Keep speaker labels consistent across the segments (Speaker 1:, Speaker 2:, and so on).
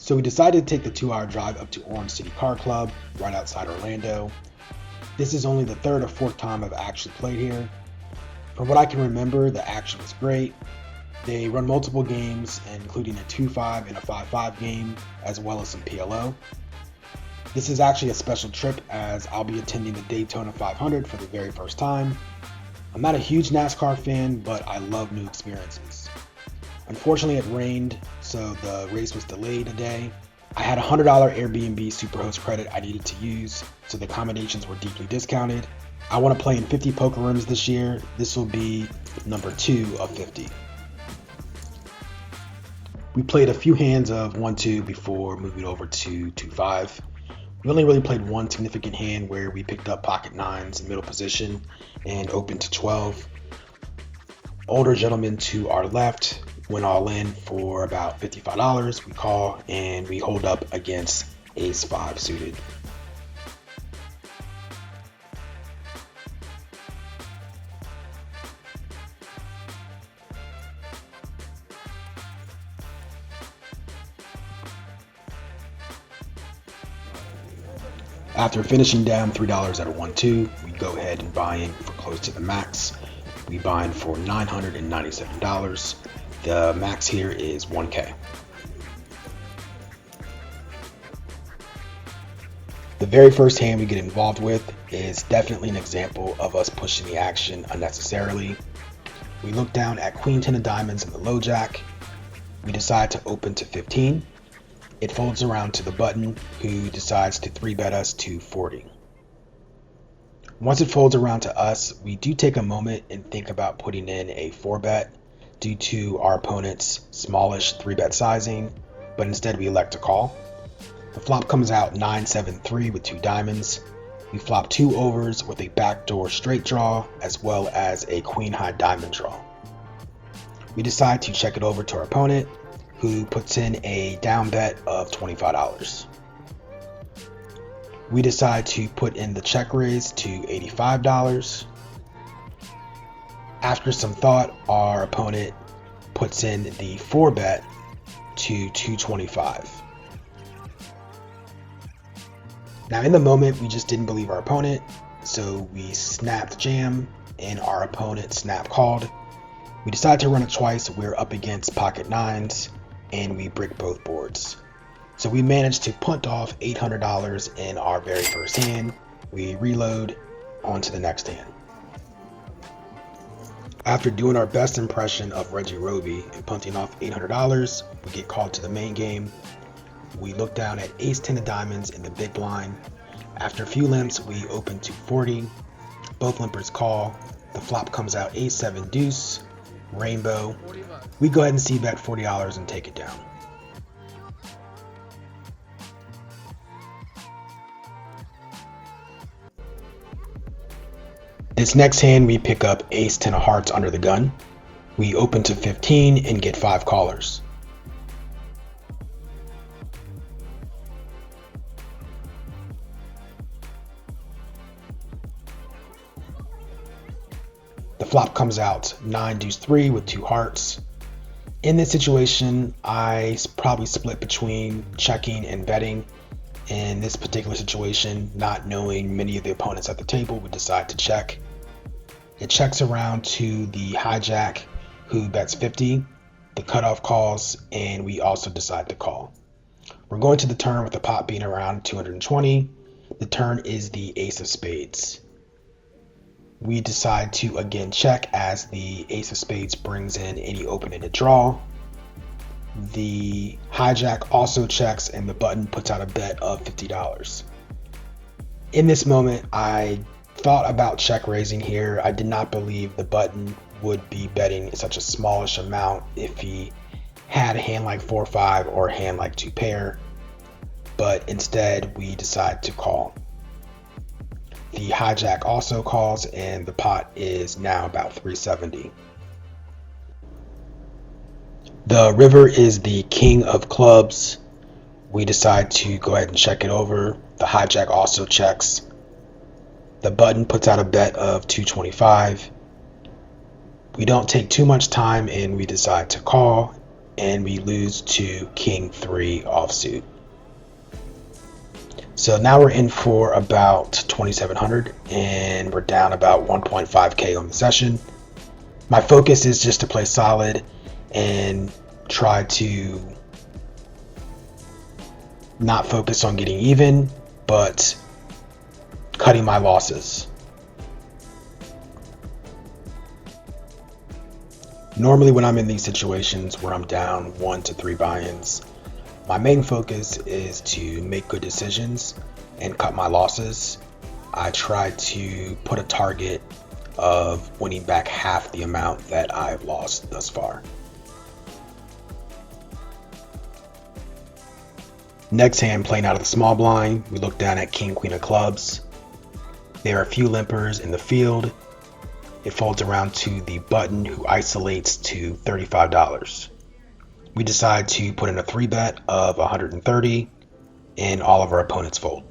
Speaker 1: So we decided to take the 2-hour drive up to Orange City Car Club, right outside Orlando. This is only the third or fourth time I've actually played here. From what I can remember, the action was great. They run multiple games, including a 2-5 and a 5-5 game, as well as some PLO. This is actually a special trip as I'll be attending the Daytona 500 for the very first time. I'm not a huge NASCAR fan, but I love new experiences. Unfortunately, it rained, so the race was delayed a day. I had a $100 Airbnb Superhost credit I needed to use, so the accommodations were deeply discounted. I want to play in 50 poker rooms this year. This will be number 2 of 50. We played a few hands of 1-2 before moving over to 2-5. We only really played one significant hand where we picked up pocket nines in middle position and opened to 12. Older gentleman to our left went all in for about $55. We call and we hold up against ace 5 suited. After finishing down $3 at a 1-2, we go ahead and buy in for close to the max. We buy in for $997. The max here is 1K. The very first hand we get involved with is definitely an example of us pushing the action unnecessarily. We look down at Queen 10 of diamonds and the low jack. We decide to open to 15. It folds around to the button, who decides to 3-bet us to 40. Once it folds around to us, we do take a moment and think about putting in a 4-bet due to our opponent's smallish 3-bet sizing, but instead we elect to call. The flop comes out 9-7-3 with 2 diamonds. We flop 2 overs with a backdoor straight draw as well as a queen high diamond draw. We decide to check it over to our opponent, who puts in a down bet of $25. We decide to put in the check raise to $85. After some thought, our opponent puts in the 4-bet to $225. Now in the moment, we just didn't believe our opponent, so we snapped jam and our opponent snap called. We decide to run it twice. We're up against pocket nines and we brick both boards. So we managed to punt off $800 in our very first hand. We reload on to the next hand. After doing our best impression of Reggie Roby and punting off $800, we get called to the main game. We look down at ace 10 of diamonds in the big blind. After a few limps, we open to 40. Both limpers call. The flop comes out ace 7 deuce, rainbow. We go ahead and c-bet $40 and take it down. This next hand we pick up ace 10 of hearts under the gun. We open to 15 and get 5 callers. The flop comes out 9 deuce 3 with 2 hearts. In this situation, I probably split between checking and betting. In this particular situation, not knowing many of the opponents at the table, we decide to check. It checks around to the hijack, who bets 50. The cutoff calls, and we also decide to call. We're going to the turn with the pot being around 220. The turn is the ace of spades. We decide to again check as the ace of spades brings in any open-ended draw. The hijack also checks and the button puts out a bet of $50. In this moment, I thought about check raising here. I did not believe the button would be betting such a smallish amount if he had a hand like 4-5 or a hand like 2 pair, but instead we decide to call. The hijack also calls and the pot is now about 370. The river is the king of clubs. We decide to go ahead and check it over. The hijack also checks. The button puts out a bet of $225. We don't take too much time and we decide to call. and we lose to king 3 offsuit. So now we're in for about 2,700 and we're down about 1.5k on the session. My focus is just to play solid and try to not focus on getting even, but cutting my losses. Normally when I'm in these situations where I'm down 1 to 3 buy-ins, my main focus is to make good decisions and cut my losses. I try to put a target of winning back half the amount that I've lost thus far. Next hand, playing out of the small blind, we look down at king queen of clubs. There are a few limpers in the field. It folds around to the button, who isolates to $35. We decide to put in a 3-bet of 130 and all of our opponents fold.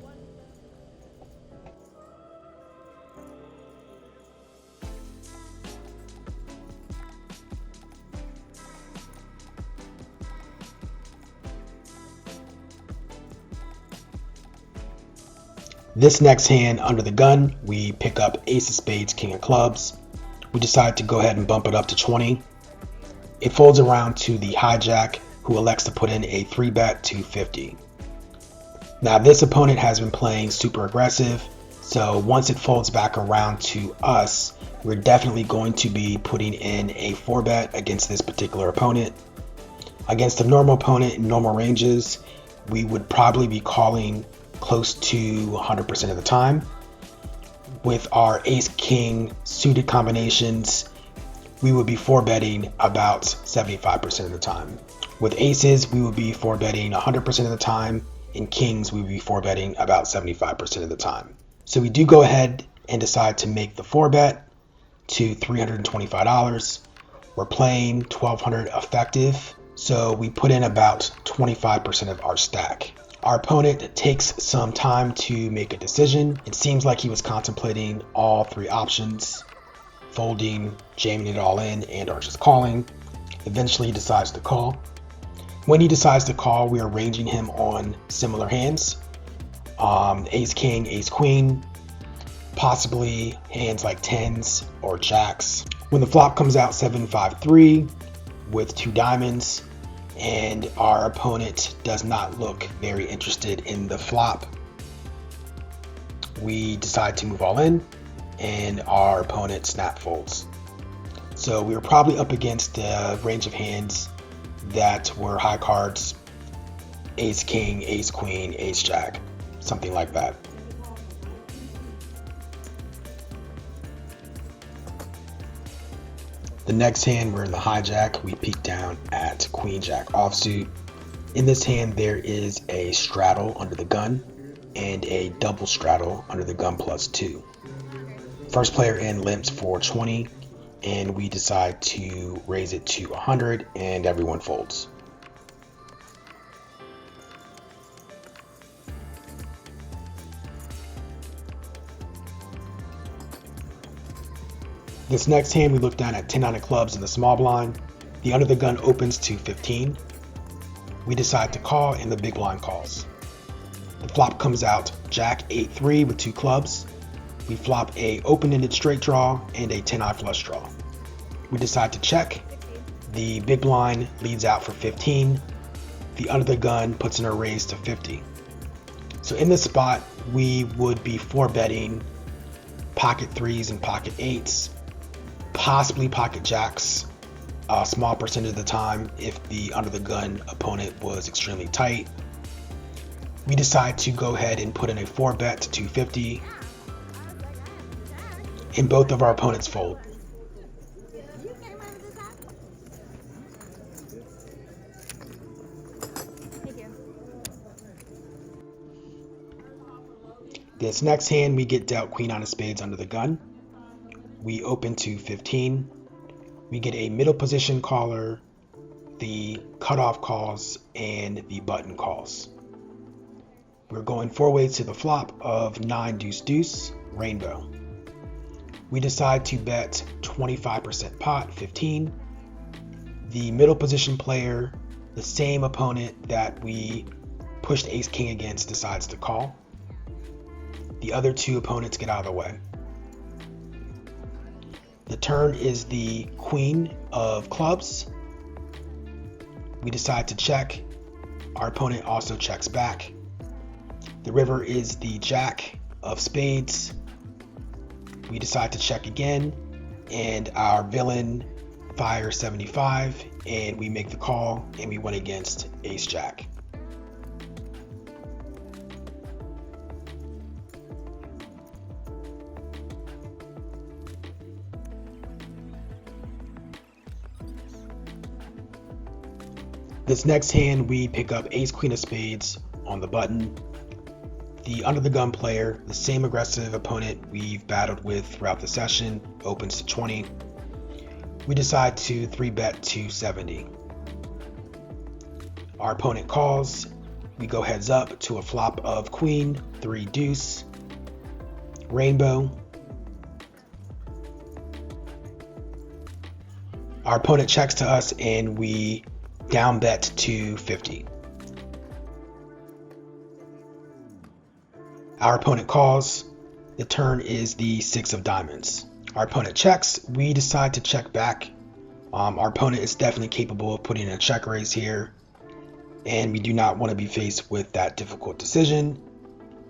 Speaker 1: This next hand, under the gun, we pick up ace of spades, king of clubs. We decide to go ahead and bump it up to 20. It folds around to the hijack, who elects to put in a 3-bet to 50. Now this opponent has been playing super aggressive, so once it folds back around to us, we're definitely going to be putting in a 4-bet against this particular opponent. Against a normal opponent in normal ranges, we would probably be calling close to 100% of the time. With our ace-king suited combinations, we would be 4-betting about 75% of the time. With aces, we would be 4-betting 100% of the time. In kings, we would be 4-betting about 75% of the time. So we do go ahead and decide to make the 4-bet to $325. We're playing 1,200 effective, so we put in about 25% of our stack. Our opponent takes some time to make a decision. It seems like he was contemplating all 3 options: folding, jamming it all in, and or just calling. Eventually he decides to call. When he decides to call, we are ranging him on similar hands. Ace king, ace queen, possibly hands like 10s or jacks. When the flop comes out 7-5-3 with 2 diamonds, and our opponent does not look very interested in the flop, we decide to move all in, and our opponent snap folds. So we were probably up against a range of hands that were high cards: ace king, ace queen, ace jack, something like that. The next hand, we're in the hijack. We peek down at queen jack offsuit. In this hand, there is a straddle under the gun and a double straddle under the gun +2. First player in limps for 20, and we decide to raise it to 100, and everyone folds. This next hand, we look down at 10-9 of clubs in the small blind. The under the gun opens to 15. We decide to call, and the big blind calls. The flop comes out jack 8-3 with 2 clubs. We flop a open-ended straight draw and a 10-eye flush draw. We decide to check. The big blind leads out for 15. The under the gun puts in a raise to 50. So in this spot, we would be 4-betting pocket 3s and pocket 8s, possibly pocket jacks, a small percentage of the time if the under the gun opponent was extremely tight. We decide to go ahead and put in a 4-bet to 250, and both of our opponents fold. This next hand, we get dealt queen 9 of spades under the gun. We open to 15. We get a middle position caller, the cutoff calls, and the button calls. We're going 4 ways to the flop of 9 deuce deuce rainbow. We decide to bet 25% pot, 15. The middle position player, the same opponent that we pushed ace king against, decides to call. The other two opponents get out of the way. The turn is the queen of clubs. We decide to check. Our opponent also checks back. The river is the jack of spades. We decide to check again, and our villain fires 75, and we make the call, and we win against ace jack. This next hand, we pick up ace queen of spades on the button. The under the gun player, the same aggressive opponent we've battled with throughout the session, opens to 20. We decide to 3-bet to 70. Our opponent calls. We go heads up to a flop of queen, 3 deuce, rainbow. Our opponent checks to us and we down bet to 50. Our opponent calls. The turn is the 6 of diamonds. Our opponent checks. We decide to check back. Our opponent is definitely capable of putting in a check raise here, and we do not want to be faced with that difficult decision.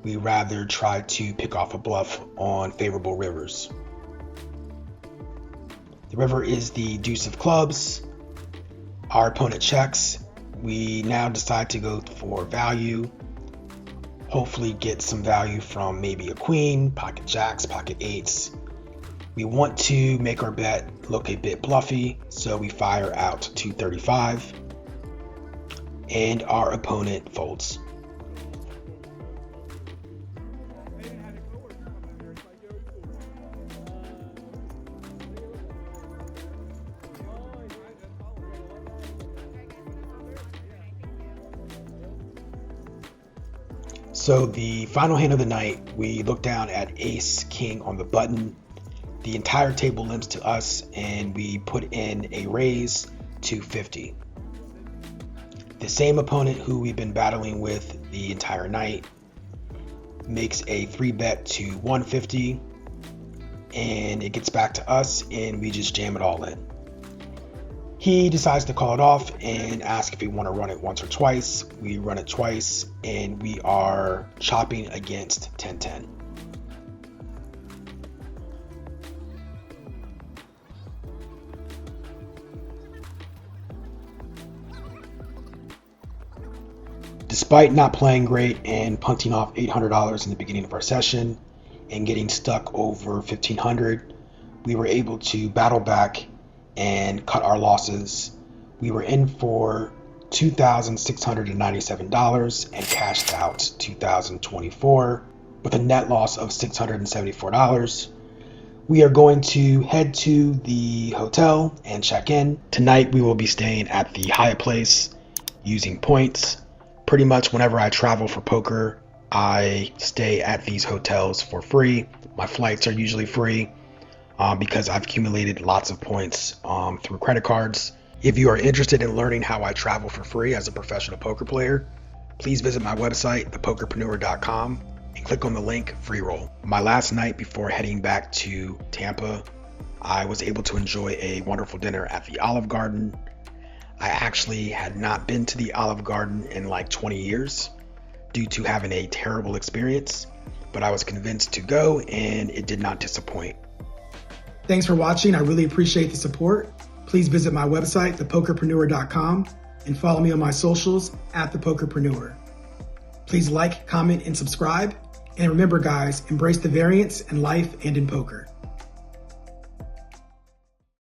Speaker 1: We rather try to pick off a bluff on favorable rivers. The river is the deuce of clubs. Our opponent checks. We now decide to go for value. Hopefully get some value from maybe a queen, pocket jacks, pocket eights. We want to make our bet look a bit bluffy, so we fire out 235, and our opponent folds. So the final hand of the night, we look down at ace king on the button. The entire table limps to us, and we put in a raise to 50. The same opponent who we've been battling with the entire night makes a 3-bet to 150, and it gets back to us, and we just jam it all in. He decides to call it off and ask if we want to run it once or twice. We run it twice, and we are chopping against 10-10. Despite not playing great and punting off $800 in the beginning of our session and getting stuck over $1,500, we were able to battle back and cut our losses. We were in for $2,697 and cashed out $2,024 with a net loss of $674. We are going to head to the hotel and check in. Tonight we will be staying at the Hyatt Place using points. Pretty much whenever I travel for poker, I stay at these hotels for free. My flights are usually free. Because I've accumulated lots of points through credit cards. If you are interested in learning how I travel for free as a professional poker player, please visit my website, thepokerpreneur.com, and click on the link Free Roll. My last night before heading back to Tampa, I was able to enjoy a wonderful dinner at the Olive Garden. I actually had not been to the Olive Garden in like 20 years due to having a terrible experience, but I was convinced to go and it did not disappoint. Thanks for watching. I really appreciate the support. Please visit my website, thepokerpreneur.com, and follow me on my socials at thepokerpreneur. Please like, comment, and subscribe. And remember, guys, embrace the variance in life and in poker.